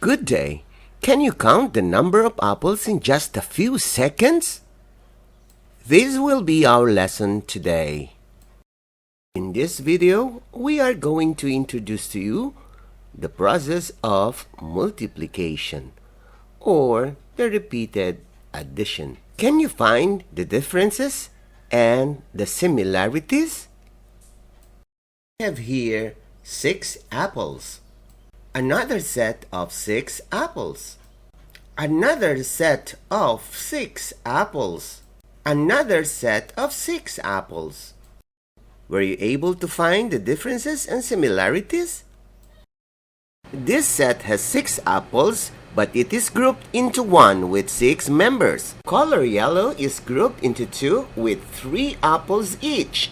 Good day. Can you count the number of apples in just a few seconds? This will be our lesson today. In this video, we are going to introduce to you the process of multiplication or the repeated addition. Can you find the differences and the similarities? We have here 6 apples. Another set of 6 apples. Another set of 6 apples. Another set of 6 apples. Were you able to find the differences and similarities? This set has 6 apples, but it is grouped into 1 with 6 members. Color yellow is grouped into 2 with 3 apples each.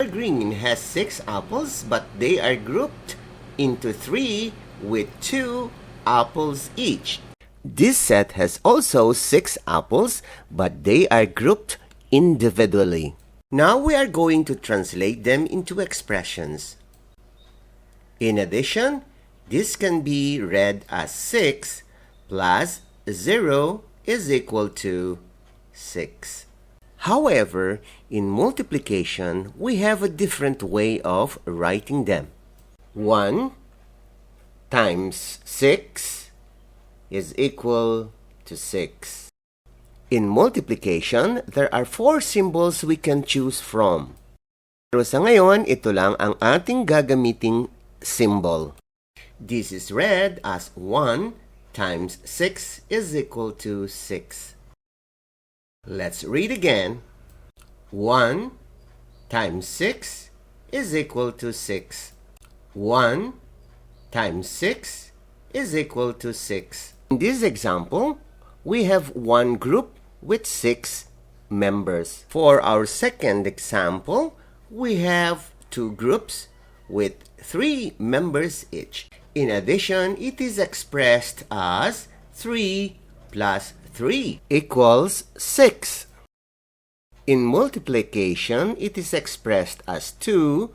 Green has 6 apples, but they are grouped into 3 with 2 apples each. This set has also 6 apples, but they are grouped individually. Now we are going to translate them into expressions. In addition, this can be read as 6 plus 0 is equal to 6. However, in multiplication, we have a different way of writing them. 1 times 6 is equal to 6. In multiplication, there are 4 symbols we can choose from. Pero sa ngayon, ito lang ang ating gagamiting symbol. This is read as 1 times 6 is equal to 6. Let's read again. 1 times 6 is equal to 6. 1 times 6 is equal to 6. In this example, we have one group with 6 members. For our second example, we have 2 groups with 3 members each. In addition, it is expressed as 3 plus 3 equals 6. In multiplication, it is expressed as 2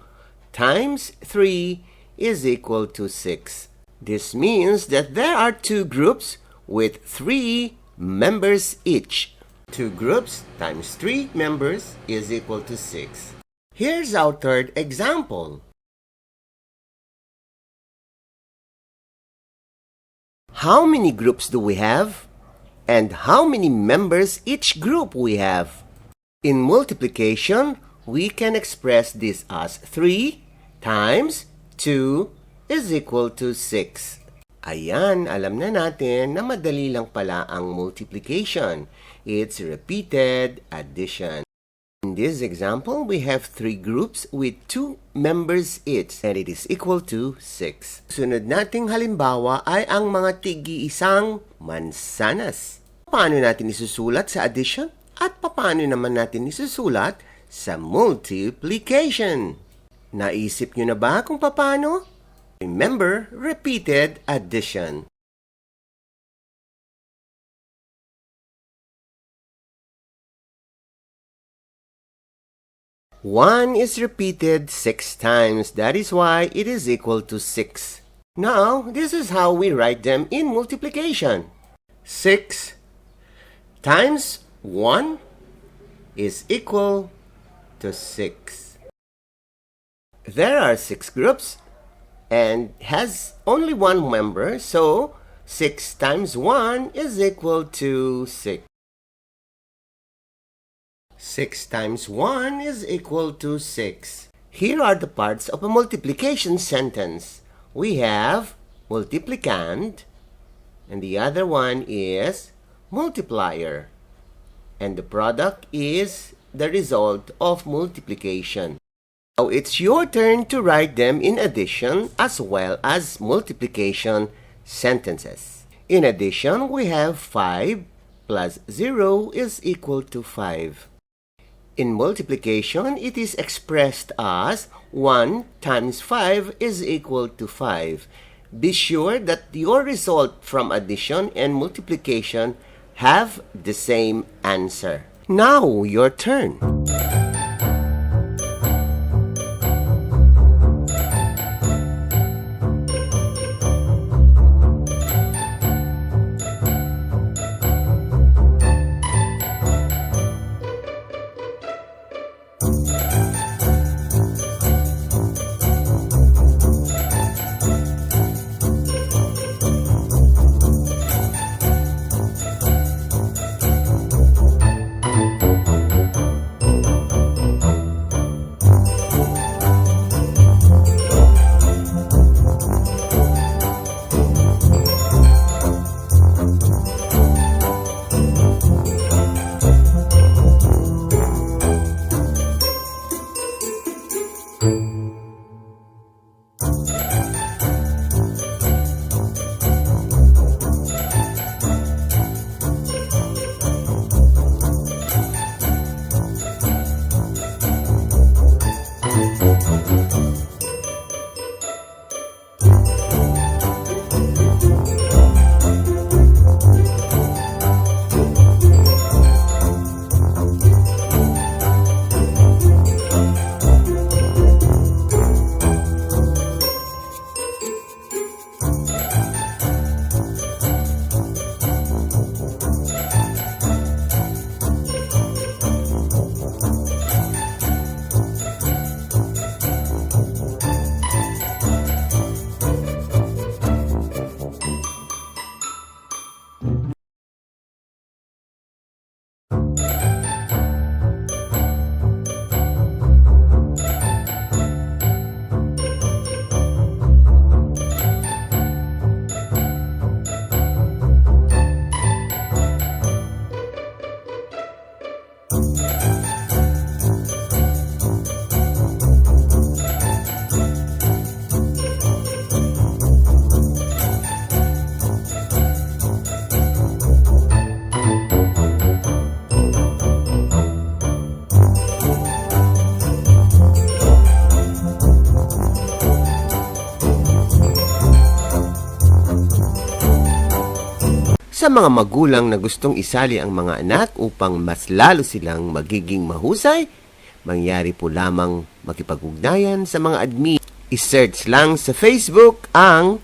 times 3 is equal to 6. This means that there are 2 groups with 3 members each. 2 groups times 3 members is equal to 6. Here's our third example. How many groups do we have? And how many members each group we have? In multiplication, we can express this as 3 times 2 is equal to 6. Ayan, alam na natin na madali lang pala ang multiplication. It's repeated addition. In this example, we have 3 groups with 2 members each, and it is equal to 6. Sunod nating halimbawa ay ang mga tig-iisang mansanas. Paano natin isusulat sa addition? At paano naman natin isusulat sa multiplication? Naisip nyo na ba kung paano? Remember, repeated addition. One is repeated 6 times. That is why it is equal to 6. Now, this is how we write them in multiplication. 6 times 1 is equal to 6. There are 6 groups and has only 1 member, so 6 times 1 is equal to 6. 6 times 1 is equal to 6. Here are the parts of a multiplication sentence. We have multiplicand, and the other one is multiplier. And the product is the result of multiplication. Now it's your turn to write them in addition as well as multiplication sentences. In addition, we have 5 plus 0 is equal to 5. In multiplication, it is expressed as 1 times 5 is equal to 5. Be sure that your result from addition and multiplication have the same answer. Now, your turn. Sa mga magulang na gustong isali ang mga anak upang mas lalo silang magiging mahusay, mangyari po lamang makipag-ugnayan sa mga admin. I-search lang sa Facebook ang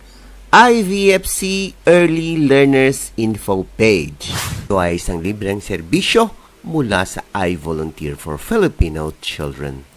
IVFC Early Learners Info page. Ito ay isang libreng serbisyo mula sa I Volunteer for Filipino Children.